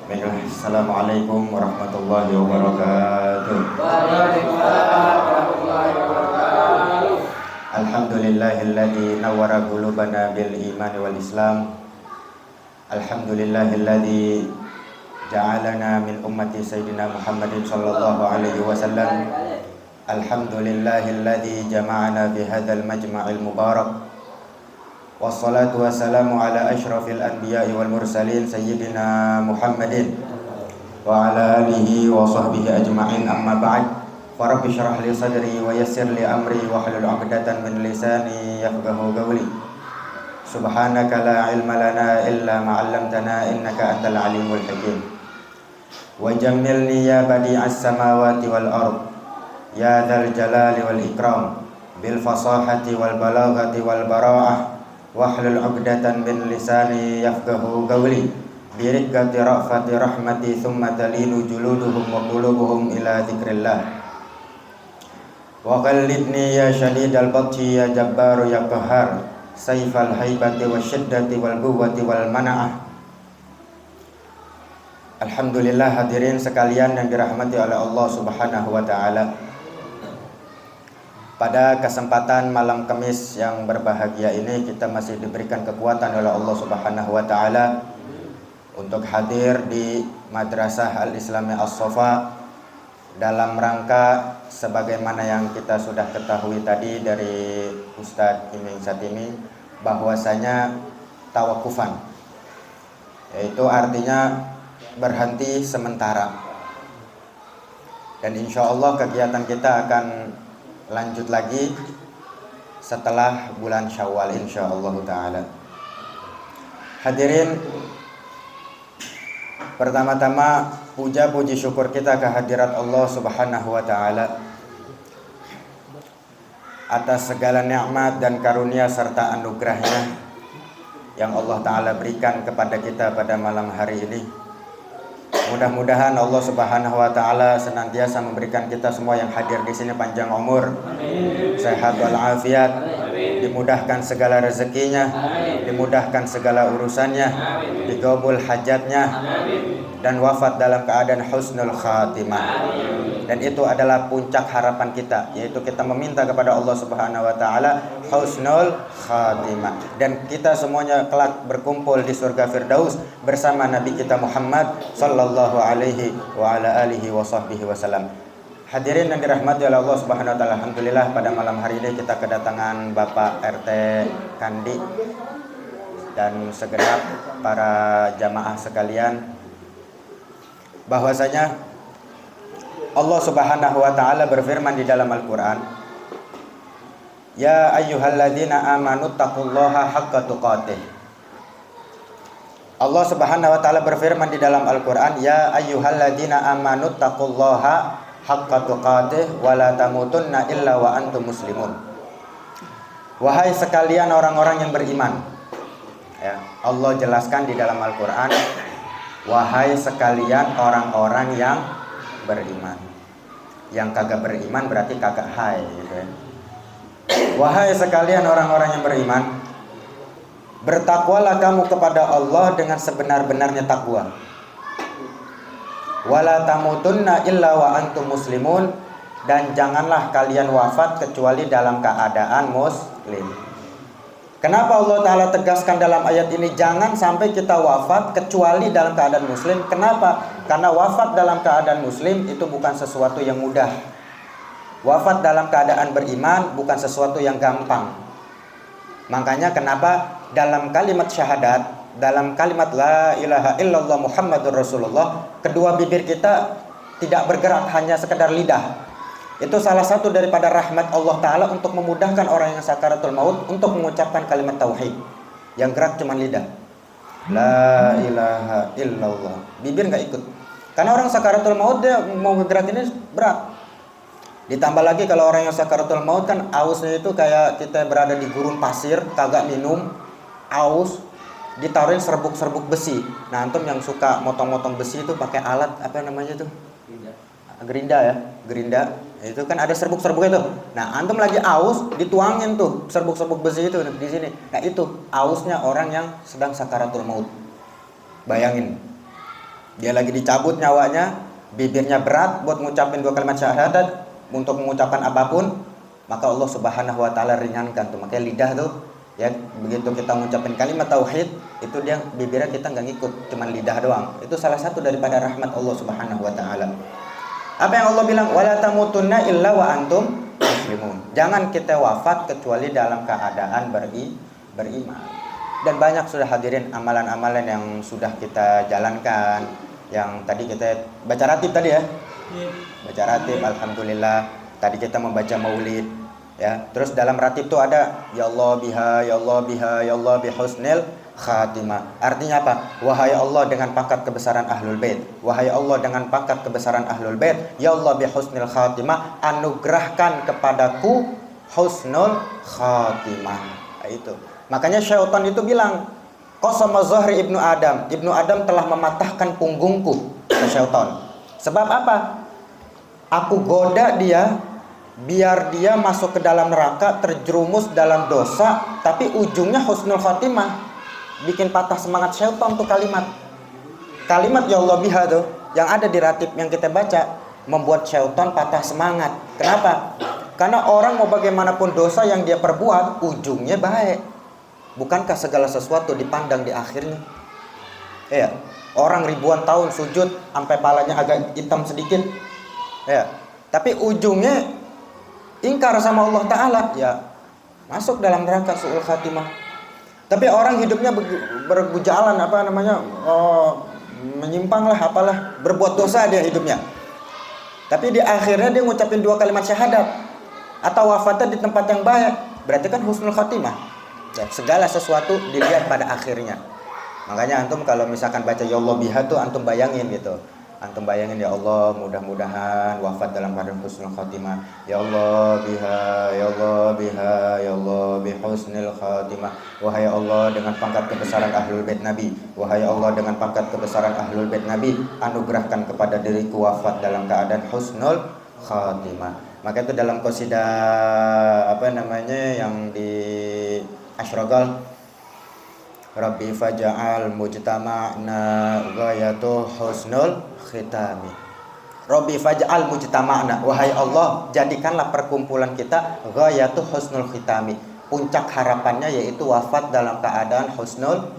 Baiklah, Assalamualaikum warahmatullahi wabarakatuh. Waalaikumsalam warahmatullahi wabarakatuh. Alhamdulillahilladzi nawwara qulubana bil imani wal islam. Alhamdulillahilladzi ja'alana min ummati sayyidina Muhammadin sallallahu alaihi wasallam. Alhamdulillahilladzi jama'ana fi hadzal majma'il mubarak. Wassalatu wassalamu ala asyrafil anbiya'i wal mursalin sayyidina Muhammadin wa ala alihi wa sahbihi ajma'in, amma ba'd. Farabbi syrah li sadri wa yassir li amri wa hlul 'uqdatan min lisani yafqahu qawli. Subhanaka la ilma lana illa ma 'allamtana innaka antal alimul hakim. Wa jammilni ya badi'as samawati wal ard ya dzal jalali wal ikram bil fasahati wal balaghati wal bara'ah wahlul 'uqdatan min lisani yafqahu qawli. Birikati ra'fati rahmati thumma talinu juluduhum wa qulubuhum ila dzikrillah. Wa qallidni ya syadidal batshi ya jabbaru ya qahhar sayfal haibati wasyiddati wal quwwati wal mana'ah. Alhamdulillah, hadirin sekalian yang dirahmati oleh Allah Subhanahu wa taala. Pada kesempatan malam Kamis yang berbahagia ini, kita masih diberikan kekuatan oleh Allah Subhanahu wa taala untuk hadir di Madrasah Al-Islami As-Safa dalam rangka sebagaimana yang kita sudah ketahui tadi dari Ustadz Iming Satimi, bahwasanya tawakufan, yaitu artinya berhenti sementara. Dan insya Allah kegiatan kita akan lanjut lagi setelah bulan Syawal insyaallah taala. Hadirin, pertama-tama puja puji syukur kita kehadirat Allah Subhanahu wa taala atas segala nikmat dan karunia serta anugerahnya yang Allah taala berikan kepada kita pada malam hari ini. Mudah-mudahan Allah Subhanahu wa taala senantiasa memberikan kita semua yang hadir di sini panjang umur, sehat walafiat, dimudahkan segala rezekinya, dimudahkan segala urusannya, dikabul hajatnya, dan wafat dalam keadaan husnul khatimah. Dan itu adalah puncak harapan kita, yaitu kita meminta kepada Allah Subhanahu wa taala husnul khatimah, dan kita semuanya kelak berkumpul di surga Firdaus bersama Nabi kita Muhammad sallallahu alaihi wa ala alihi wa sahbihi wasallam. Hadirin yang dirahmati oleh Allah Subhanahu wa taala, alhamdulillah pada malam hari ini kita kedatangan Bapak RT Kandi dan segenap para jamaah sekalian, bahwasanya Allah Subhanahu wa taala berfirman di dalam Al-Qur'an, ya ayyuhalladzina amanu taqullaha haqqa tuqatih. Allah Subhanahu wa taala berfirman di dalam Al-Qur'an, ya ayyuhalladzina amanu taqullaha haqqa tuqatih wa la tamutunna illa wa antum muslimun. Wahai sekalian orang-orang yang beriman. Ya, Allah jelaskan di dalam Al-Qur'an, wahai sekalian orang-orang yang beriman. Yang kagak beriman berarti kagak hai gitu ya. Wahai sekalian orang-orang yang beriman, bertakwalah kamu kepada Allah dengan sebenar-benarnya takwa. Wala tamutunna illa wa antum muslimun, dan janganlah kalian wafat kecuali dalam keadaan muslim. Kenapa Allah Ta'ala tegaskan dalam ayat ini jangan sampai kita wafat kecuali dalam keadaan muslim? Kenapa? Karena wafat dalam keadaan muslim itu bukan sesuatu yang mudah. Wafat dalam keadaan beriman bukan sesuatu yang gampang. Makanya kenapa dalam kalimat syahadat, dalam kalimat la ilaha illallah Muhammadur Rasulullah, kedua bibir kita tidak bergerak, hanya sekedar lidah. Itu salah satu daripada rahmat Allah Ta'ala untuk memudahkan orang yang sakaratul maut untuk mengucapkan kalimat tauhid. Yang gerak cuma lidah, la ilaha illallah, bibir nggak ikut. Karena orang sakaratul maut dia mau bergerak ini berat. Ditambah lagi kalau orang yang sakaratul maut kan ausnya itu kayak kita berada di gurun pasir, kagak minum, aus, ditaruhin serbuk-serbuk besi. Nah antum yang suka motong-motong besi itu pakai alat apa namanya tuh? Gerinda ya, gerinda. Itu kan ada serbuk-serbuk itu. Nah, antum lagi aus, dituangin tuh serbuk-serbuk besi itu di sini. Nah, itu ausnya orang yang sedang sakaratul maut. Bayangin. Dia lagi dicabut nyawanya, bibirnya berat buat ngucapin 2 kalimat syahadat, untuk mengucapkan apapun, maka Allah Subhanahu wa taala ringankan tuh. Makanya lidah tuh ya, begitu kita ngucapin kalimat tauhid, itu dia bibirnya kita nggak ngikut, cuman lidah doang. Itu salah satu daripada rahmat Allah Subhanahu wa taala. Apa yang Allah bilang? Wala tamutunna illa wa antum muslimun. Jangan kita wafat kecuali dalam keadaan beriman. Dan banyak sudah hadirin amalan-amalan yang sudah kita jalankan. Yang tadi kita baca ratib tadi ya. Baca ratib, alhamdulillah. Tadi kita membaca maulid ya. Terus dalam ratib itu ada ya Allah biha, ya Allah biha, ya Allah bihusnil khatimah. Artinya apa? Wahai Allah dengan pangkat kebesaran Ahlul Bait. Wahai Allah dengan pangkat kebesaran Ahlul Bait, ya Allah bihusnil khatimah, anugerahkan kepadaku husnul khatimah. Nah, itu. Makanya syaitan itu bilang, qasama zahri ibnu Adam. Ibnu Adam telah mematahkan punggungku. Syaitan. Sebab apa? Aku goda dia biar dia masuk ke dalam neraka, terjerumus dalam dosa, tapi ujungnya husnul khatimah. Bikin patah semangat syaitan tuh kalimat ya Allah biha tuh yang ada di ratib yang kita baca, membuat syaitan patah semangat. Kenapa? Karena orang mau bagaimanapun dosa yang dia perbuat, ujungnya baik. Bukankah segala sesuatu dipandang di akhirnya? Iya. Orang ribuan tahun sujud sampai palanya agak hitam sedikit, ya, tapi ujungnya ingkar sama Allah Ta'ala, ya masuk dalam neraka su'ul khatimah. Tapi orang hidupnya berjalan menyimpang lah, apalah, berbuat dosa dia hidupnya. Tapi di akhirnya dia ngucapin 2 kalimat syahadat atau wafatnya di tempat yang baik, berarti kan husnul khatimah. Ya, segala sesuatu dilihat pada akhirnya. Makanya antum kalau misalkan baca ya Allah biha tuh antum bayangin gitu. Antum bayangin ya Allah, mudah-mudahan wafat dalam keadaan husnul khatimah. Ya Allah biha, ya Allah biha, ya Allah bihusnil khatimah. Wahai Allah dengan pangkat kebesaran Ahlul Bait Nabi, wahai Allah dengan pangkat kebesaran Ahlul Bait Nabi, anugerahkan kepada diriku wafat dalam keadaan husnul khatimah. Maka itu dalam qasidah yang di Asyraqal, Rabbi faja'al mujtama'na ghayatu husnul khitami. Rabbi faj'al mujtama'na, wahai Allah jadikanlah perkumpulan kita ghayatu husnul khitami, puncak harapannya yaitu wafat dalam keadaan husnul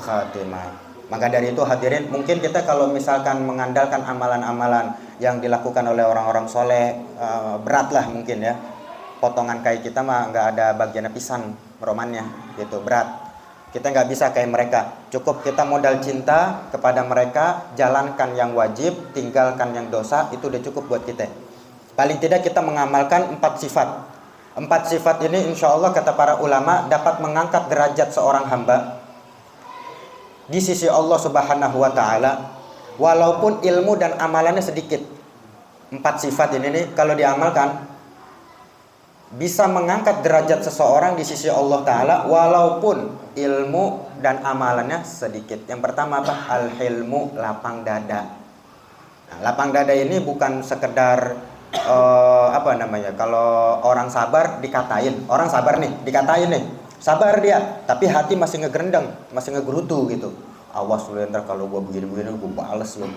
khatimah. Maka dari itu hadirin, mungkin kita kalau misalkan mengandalkan amalan-amalan yang dilakukan oleh orang-orang soleh, beratlah mungkin ya. Potongan kayak kita mah nggak ada bagiannya pisan romannya gitu, berat. Kita nggak bisa kayak mereka. Cukup kita modal cinta kepada mereka, jalankan yang wajib, tinggalkan yang dosa, itu udah cukup buat kita. Paling tidak kita mengamalkan 4 sifat. 4 sifat ini insya Allah kata para ulama dapat mengangkat derajat seorang hamba di sisi Allah Subhanahu wa ta'ala, walaupun ilmu dan amalannya sedikit. 4 sifat ini nih kalau diamalkan bisa mengangkat derajat seseorang di sisi Allah Ta'ala walaupun ilmu dan amalannya sedikit. Yang pertama apa? Al-hilmu, lapang dada. Nah, lapang dada ini bukan sekedar kalau orang sabar dikatain, orang sabar nih, dikatain nih, sabar dia, tapi hati masih ngegerendeng, masih ngegerutu gitu. Awas lu ntar kalau gua begini-begini gua bales lu.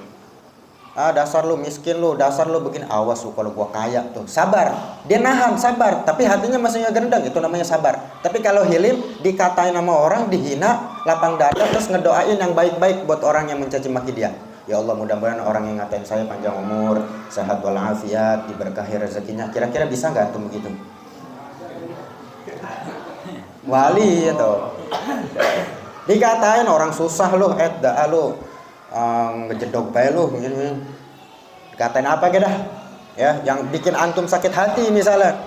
Dasar lu miskin lu, dasar lu begini, awas lu kalau gua kaya tuh. Sabar, dia nahan, sabar, tapi hatinya masih ngegerendeng, itu namanya sabar. Tapi kalau hilim, dikatain sama orang, dihina, lapang dada, terus ngedoain yang baik-baik buat orang yang mencaci maki dia. Ya Allah, mudah-mudahan orang yang ngatain saya panjang umur, sehat walafiat, diberkahi rezekinya. Kira-kira bisa nggak antum begitu? Wali itu. Dikatain orang susah lu, lu ngejedok bae lu begini. Dikatain apa dah? Ya, yang bikin antum sakit hati misalnya.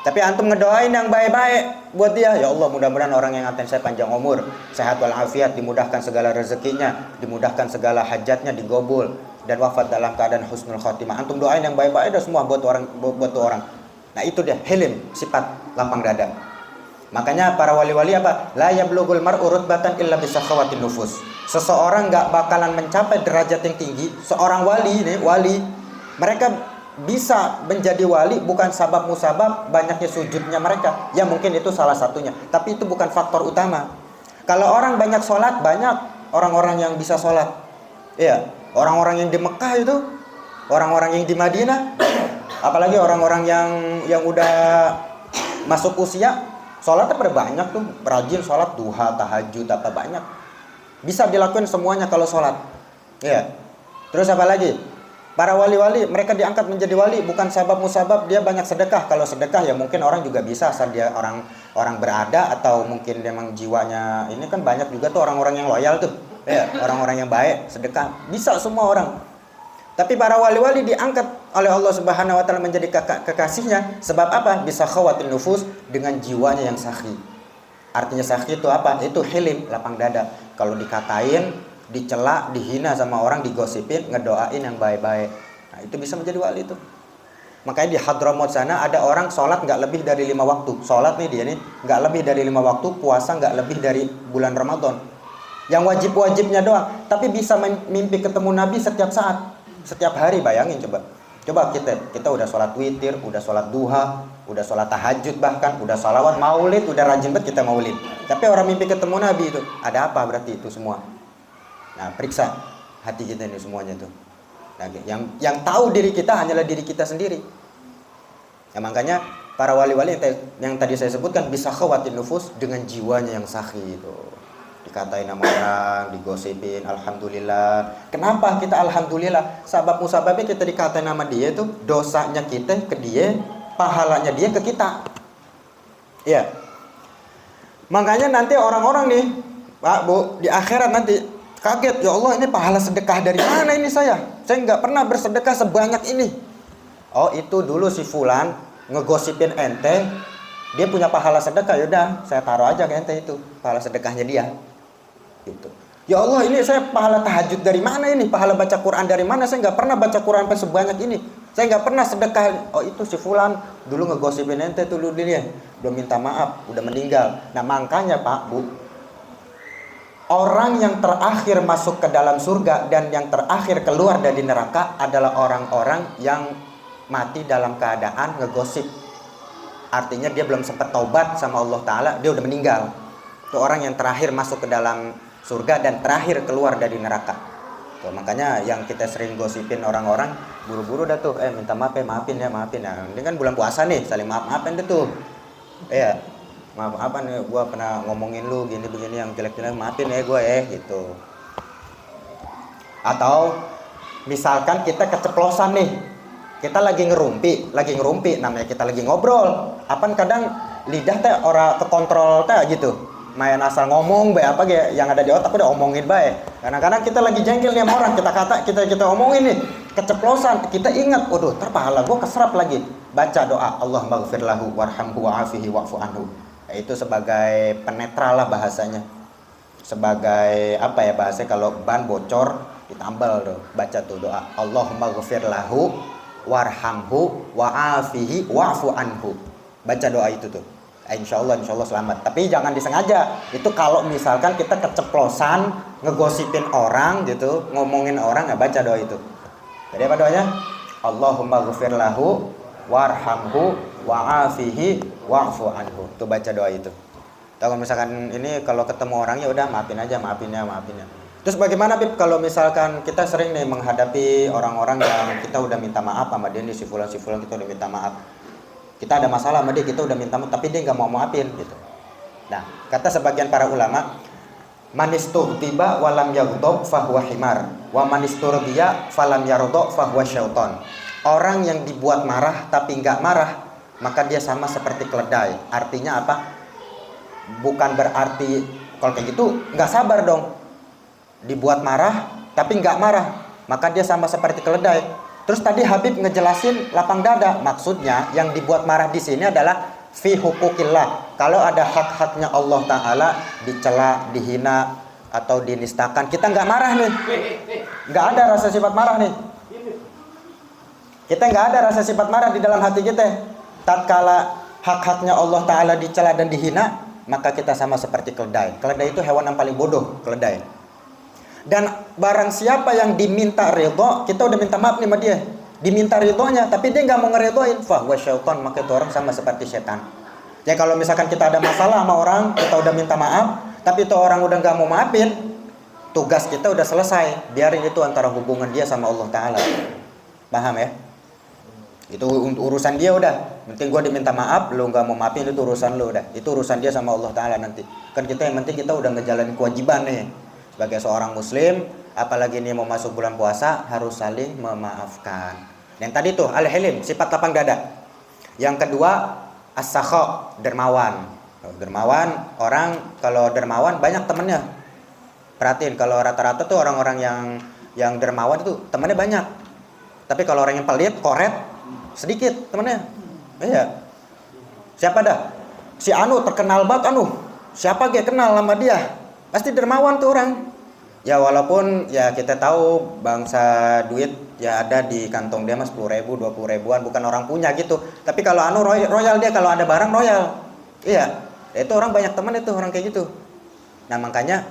Tapi antum ngedoain yang baik-baik buat dia. Ya Allah, mudah-mudahan orang yang ngatain saya panjang umur, sehat walafiat, dimudahkan segala rezekinya, dimudahkan segala hajatnya, digobul, dan wafat dalam keadaan husnul khatimah. Antum doain yang baik-baik dah semua buat tuh orang. Nah, itu dia hilim, sifat lapang dada. Makanya para wali-wali apa? La yablughul mar'u rutbatan illa bisakhawatin nufus. Seseorang enggak bakalan mencapai derajat yang tinggi. Seorang wali ini, mereka bisa menjadi wali bukan sabab musabab banyaknya sujudnya mereka. Ya mungkin itu salah satunya, tapi itu bukan faktor utama. Kalau orang banyak sholat, banyak orang-orang yang bisa sholat. Iya, orang-orang yang di Mekah itu, orang-orang yang di Madinah, apalagi orang-orang yang udah masuk usia, sholatnya pada banyak tuh, rajin sholat duha, tahajud, apa banyak. Bisa dilakuin semuanya kalau sholat. Iya. Terus apa lagi? Para wali-wali, mereka diangkat menjadi wali bukan sabab musabab, dia banyak sedekah. Kalau sedekah ya mungkin orang juga bisa asal dia orang berada atau mungkin memang jiwanya. Ini kan banyak juga tuh orang-orang yang loyal tuh. Ya, orang-orang yang baik, sedekah. Bisa semua orang. Tapi para wali-wali diangkat oleh Allah Subhanahu wa taala menjadi kekasihnya sebab apa? Bisa khawatir nufus dengan jiwanya yang sakhi. Artinya sakhi itu apa? Itu hilim, lapang dada. Kalau dikatain, dicela, dihina sama orang, digosipin, ngedoain yang baik-baik. Nah, itu bisa menjadi wali itu. Makanya di Hadramaut sana ada orang sholat nggak lebih dari 5 waktu. Sholat nih dia nih nggak lebih dari 5 waktu, puasa nggak lebih dari bulan Ramadan. Yang wajib-wajibnya doang, tapi bisa mimpi ketemu Nabi setiap saat, setiap hari. Bayangin coba. Coba kita udah sholat witir, udah sholat duha, udah sholat tahajud, bahkan udah sholawat, maulid, udah rajin banget kita maulid. Tapi orang mimpi ketemu Nabi itu, ada apa berarti itu semua? Nah, periksa hati kita ini semuanya tuh. Nah, yang tahu diri kita hanyalah diri kita sendiri. Ya, makanya para wali-wali yang tadi saya sebutkan bisa khawatir nufus dengan jiwanya yang sakhi itu. Dikatain nama orang, digosipin, alhamdulillah. Kenapa kita alhamdulillah? Sabab musababnya kita dikatain nama dia itu, dosanya kita ke dia, pahalanya dia ke kita. Iya. Makanya nanti orang-orang nih, Pak, Bu, di akhirat nanti kaget, ya Allah ini pahala sedekah dari mana ini saya nggak pernah bersedekah sebanyak ini. Oh itu dulu si Fulan ngegosipin ente, dia punya pahala sedekah, yaudah saya taruh aja ke ente itu pahala sedekahnya dia gitu. Ya Allah ini saya pahala tahajud dari mana ini, pahala baca Quran dari mana, saya nggak pernah baca Quran sampai sebanyak ini, saya nggak pernah sedekah. Oh itu si Fulan dulu ngegosipin ente tuh dulu dia belum minta maaf, udah meninggal. Nah makanya Pak Bu, orang yang terakhir masuk ke dalam surga dan yang terakhir keluar dari neraka adalah orang-orang yang mati dalam keadaan ngegosip. Artinya dia belum sempat taubat sama Allah Ta'ala, dia udah meninggal. Itu orang yang terakhir masuk ke dalam surga dan terakhir keluar dari neraka. Tuh, makanya yang kita sering gosipin orang-orang, buru-buru dah tuh, minta maaf ya, maafin ya. Ini kan bulan puasa nih, saling maaf-maafin deh tuh. Iya. Maaf apa nih, gue pernah ngomongin lu gini begini yang jelek-jelek, maafin ya gue ya gitu. Atau misalkan kita keceplosan nih, kita lagi ngerumpi, namanya kita lagi ngobrol, apa kadang lidah teh ora kekontrol teh gitu, main asal ngomong bae apa ge yang ada di otak udah omongin bae. Kadang-kadang kita lagi jengkel nih sama orang, kita omongin nih, keceplosan, kita ingat, waduh terpahala gue keserap lagi, baca doa Allahumma ghfir lahu warhamhu wa'afihi wa'fu anhu. Itu sebagai penetral lah bahasanya, sebagai apa ya bahasanya, kalau ban bocor ditambal tuh, baca tuh doa Allahumma ghfir lahu warhamhu wa'afihi wa'fu anhu, baca doa itu tuh. Insya Allah selamat. Tapi jangan disengaja. Itu kalau misalkan kita keceplosan ngegosipin orang gitu, ngomongin orang, nggak baca doa itu. Jadi apa doanya? Allahumma ghfir lahu warhamhu wa'afihi wa'fu anhu. Tuh baca doa itu. Kalau misalkan ini kalau ketemu orang ya udah maafin aja, maafin ya. Terus bagaimana Bib kalau misalkan kita sering nih menghadapi orang-orang yang kita udah minta maaf sama dia nih, si fulan kita udah minta maaf. Kita ada masalah sama dia, kita udah minta maaf tapi dia nggak mau maafin gitu. Nah, kata sebagian para ulama, manistuhtiba walam yaghdab fahuwa himar wa manisturdiya falam yardha fahuwa syaitan. Orang yang dibuat marah tapi nggak marah, maka dia sama seperti keledai. Artinya apa? Bukan berarti kalau kayak gitu nggak sabar dong. Dibuat marah tapi nggak marah, maka dia sama seperti keledai. Terus tadi Habib ngejelasin lapang dada. Maksudnya yang dibuat marah di sini adalah fi hukukillah. Kalau ada hak-haknya Allah Ta'ala dicela, dihina atau dinistakan, kita nggak marah nih, nggak ada rasa sifat marah nih. Kita nggak ada rasa sifat marah di dalam hati kita. Tatkala hak-haknya Allah Ta'ala dicela dan dihina, maka kita sama seperti keledai. Keledai itu hewan yang paling bodoh, keledai. Dan barang siapa yang diminta ridho, kita udah minta maaf nih sama dia, diminta ridhonya, tapi dia nggak mau ngeridhoin, fahuwa syaitan, maka itu orang sama seperti setan. Ya kalau misalkan kita ada masalah sama orang, kita udah minta maaf, tapi itu orang udah nggak mau maafin, tugas kita udah selesai, biarin itu antara hubungan dia sama Allah Ta'ala. Paham ya? Itu urusan dia udah. Penting gue diminta maaf, lu gak mau maafin itu urusan lu udah. Itu urusan dia sama Allah Ta'ala nanti. Kan kita yang penting kita udah ngejalanin kewajiban nih. Sebagai seorang muslim, apalagi ini mau masuk bulan puasa, harus saling memaafkan. Yang tadi tuh al-hilim, sifat lapang dada. Yang kedua as-sakha, dermawan. Dermawan, orang kalau dermawan banyak temennya. Perhatiin, kalau rata-rata tuh orang-orang yang dermawan itu temennya banyak. Tapi kalau orang yang pelit, koret, sedikit temennya. Iya. Siapa dah? Si Anu terkenal banget Anu. Siapa gak kenal sama dia? Pasti dermawan tuh orang. Ya walaupun ya kita tahu bangsa duit ya ada di kantong dia mas 10.000, 20.000-an, bukan orang punya gitu. Tapi kalau Anu royal dia, kalau ada barang royal. Iya. Itu orang banyak teman itu orang kayak gitu. Nah makanya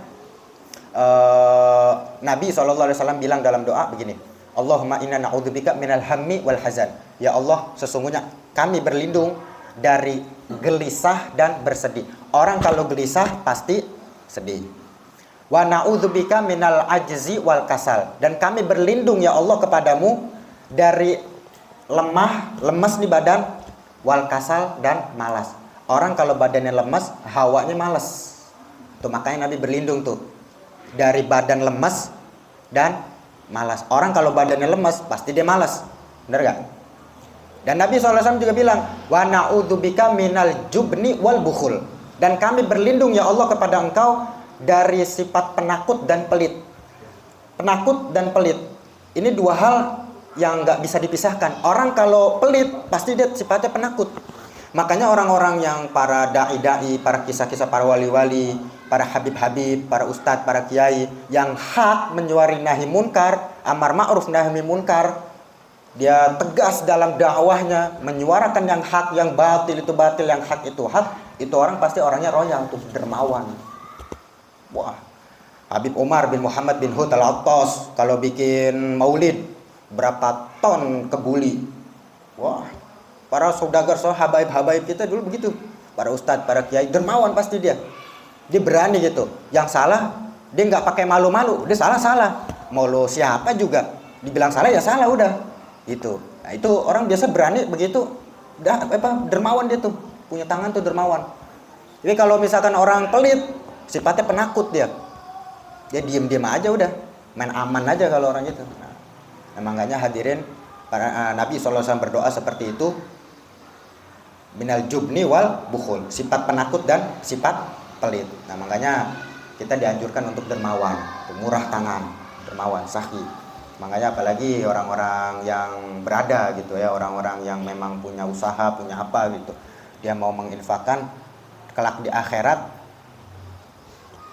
Nabi SAW bilang dalam doa begini, Allahumma inna na'udzubika minal hammi wal hazan. Ya Allah, sesungguhnya kami berlindung dari gelisah dan bersedih. Orang kalau gelisah pasti sedih. Wa na'udzubika minal ajzi wal kasal. Dan kami berlindung ya Allah kepadamu dari lemas di badan, wal kasal dan malas. Orang kalau badannya lemas, hawanya malas. Tuh makanya Nabi berlindung tuh dari badan lemas dan malas. Orang kalau badannya lemas pasti dia malas. Benar gak? Dan Nabi SAW juga bilang, wa na'udzubika minal jubni wal bukhul. Dan kami berlindung ya Allah kepada engkau dari sifat penakut dan pelit. Penakut dan pelit. Ini dua hal yang gak bisa dipisahkan. Orang kalau pelit pasti dia sifatnya penakut. Makanya orang-orang yang para da'i-da'i, para kisah-kisah para wali-wali, para habib-habib, para ustadz, para kiai yang hak menyuari nahi munkar, amar ma'ruf nahi munkar, dia tegas dalam dakwahnya, menyuarakan yang hak, yang batil itu batil, yang hak itu hak. Itu orang pasti orangnya royal, tuh dermawan. Wah, Habib Umar bin Muhammad bin Hud al-Attas kalau bikin maulid berapa ton kebuli. Wah, para saudagar, habaib-habaib kita dulu begitu. Para ustadz, para kiai, dermawan pasti dia. Dia berani gitu. Yang salah, dia nggak pakai malu-malu. Dia salah-salah. Mau lo siapa juga. Dibilang salah ya salah udah. Itu. Nah, itu orang biasa berani begitu. Dermawan dia tuh. Punya tangan tuh dermawan. Jadi kalau misalkan orang pelit, sifatnya penakut dia. Dia diem-diem aja udah. Main aman aja kalau orang itu. Nah, makanya hadirin, para Nabi SAW berdoa seperti itu. Minal jubni wal bukhul, sifat penakut dan sifat pelit. Nah makanya kita dianjurkan untuk dermawan, murah tangan, dermawan, sahi. Makanya apalagi orang-orang yang berada gitu ya, orang-orang yang memang punya usaha, punya apa gitu, dia mau menginfakkan kelak di akhirat.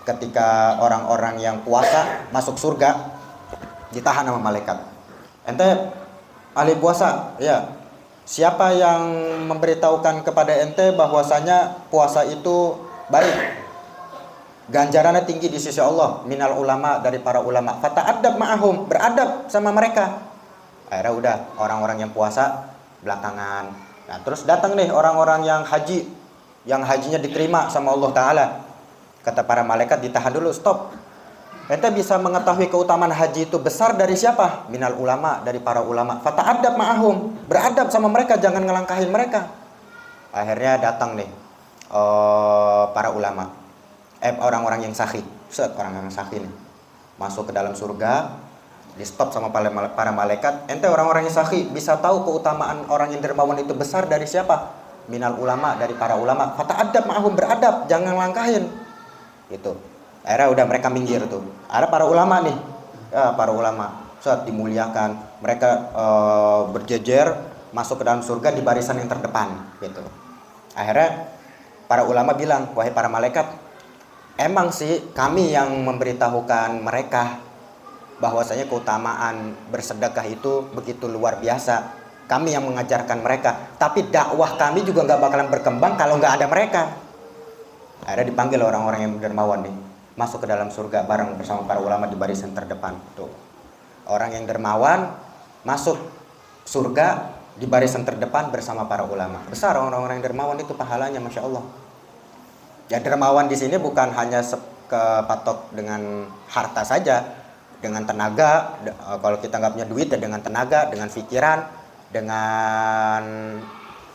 Ketika orang-orang yang puasa masuk surga, ditahan sama malaikat. Ente ahli puasa, ya. Siapa yang memberitahukan kepada ente bahwasanya puasa itu baik, ganjarannya tinggi di sisi Allah, minal ulama, dari para ulama. Fata'adab ma'ahum, beradab sama mereka. Akhirnya udah, orang-orang yang puasa belakangan. Nah terus datang nih orang-orang yang haji, yang hajinya diterima sama Allah Ta'ala. Kata para malaikat, ditahan dulu, stop. Ente bisa mengetahui keutamaan haji itu besar dari siapa? Minal ulama, dari para ulama. Fata'adab ma'ahum, beradab sama mereka, jangan ngelangkahin mereka. Akhirnya datang nih para ulama, orang-orang yang sahih. Orang yang sahih nih masuk ke dalam surga, di stop sama para malaikat. Ente orang-orang yang sahih bisa tahu keutamaan orang yang dermawan itu besar dari siapa? Minal ulama, dari para ulama. Fata'adab ma'ahum, beradab, jangan langkahin. Itu. Akhirnya udah mereka minggir tuh. Ada para ulama nih, ya, para ulama saat dimuliakan, mereka berjejer masuk ke dalam surga di barisan yang terdepan gitu. Akhirnya para ulama bilang, wahai para malaikat, emang sih kami yang memberitahukan mereka bahwasanya keutamaan bersedekah itu begitu luar biasa. Kami yang mengajarkan mereka, tapi dakwah kami juga nggak bakalan berkembang kalau nggak ada mereka. Akhirnya dipanggil orang-orang yang dermawan nih, masuk ke dalam surga bareng bersama para ulama di barisan terdepan. Tuh. Orang yang dermawan masuk surga di barisan terdepan bersama para ulama. Besar orang-orang yang dermawan itu pahalanya, Masya Allah. Ya dermawan di sini bukan hanya kepatok dengan harta saja, dengan tenaga. Kalau kita nggak punya duit ya dengan tenaga, dengan pikiran, dengan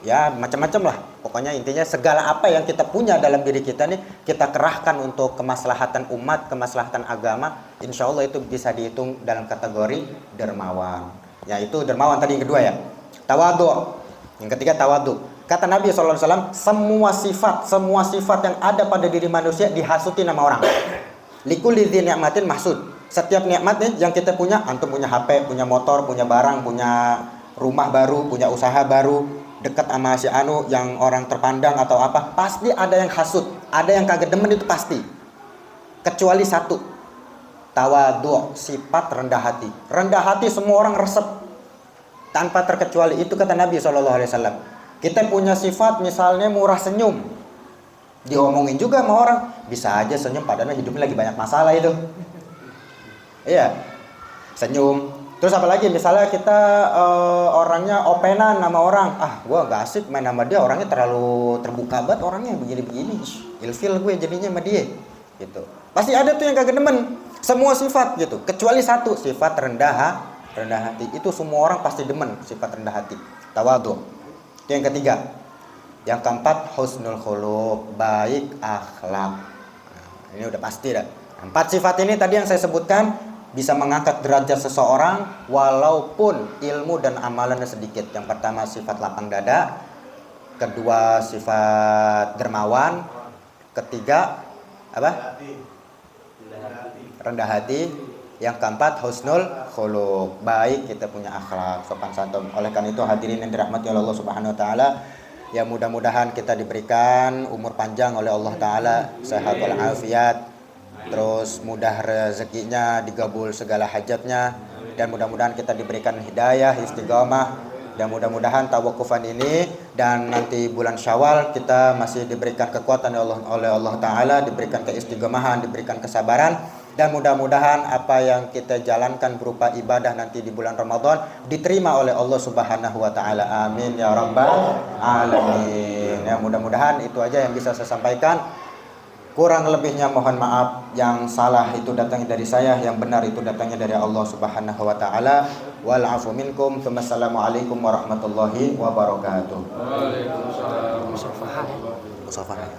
ya macam-macam lah. Pokoknya intinya segala apa yang kita punya dalam diri kita nih kita kerahkan untuk kemaslahatan umat, kemaslahatan agama, insya Allah itu bisa dihitung dalam kategori dermawan. Ya itu dermawan tadi yang kedua ya. Tawadhu. Yang ketiga tawadhu. Kata Nabi SAW, semua sifat yang ada pada diri manusia dihasuti nama orang. Likulli dzi ni'matin mahsud. Setiap nikmat nih yang kita punya, antum punya HP, punya motor, punya barang, punya rumah baru, punya usaha baru, dekat sama si anu yang orang terpandang atau apa, pasti ada yang hasut, ada yang kagak demen, itu pasti. Kecuali satu, tawadhu, sifat rendah hati. Rendah hati semua orang resep tanpa terkecuali. Itu kata Nabi SAW. Kita punya sifat misalnya murah senyum, diomongin juga sama orang, bisa aja senyum padahal hidupnya lagi banyak masalah itu. Iya, senyum. Terus apalagi misalnya kita orangnya openan sama orang, gua gak asik main sama dia, orangnya terlalu terbuka banget, orangnya begini-begini, ilfil gue jadinya sama dia gitu. Pasti ada tuh yang kagak demen. Semua sifat gitu, kecuali satu, sifat rendah hati. Itu semua orang pasti demen, sifat rendah hati. Tawadhu. Itu yang ketiga. Yang keempat, husnul khuluq, baik akhlak. Nah, ini udah pasti dah. 4 sifat ini tadi yang saya sebutkan bisa mengangkat derajat seseorang walaupun ilmu dan amalannya sedikit. Yang pertama sifat lapang dada, kedua sifat dermawan, ketiga apa? Rendah hati. Yang keempat husnul khuluq, baik kita punya akhlak, sopan santun. Oleh karena itu hadirin yang dirahmati oleh Allah Subhanahu wa taala, ya mudah-mudahan kita diberikan umur panjang oleh Allah taala, sehat walafiat, terus mudah rezekinya, digabul segala hajatnya, dan mudah-mudahan kita diberikan hidayah, istiqamah, dan mudah-mudahan tawakufan ini dan nanti bulan Syawal kita masih diberikan kekuatan oleh Allah taala, diberikan keistiqomahan, diberikan kesabaran, dan mudah-mudahan apa yang kita jalankan berupa ibadah nanti di bulan Ramadan diterima oleh Allah Subhanahu wa taala. Amin ya rabbal alamin. Ya mudah-mudahan itu aja yang bisa saya sampaikan. Kurang lebihnya mohon maaf, yang salah itu datangnya dari saya, yang benar itu datangnya dari Allah Subhanahu wa taala. Wal afu minkum. Wassalamualaikum warahmatullahi wabarakatuh. Waalaikumsalam. Musafaha.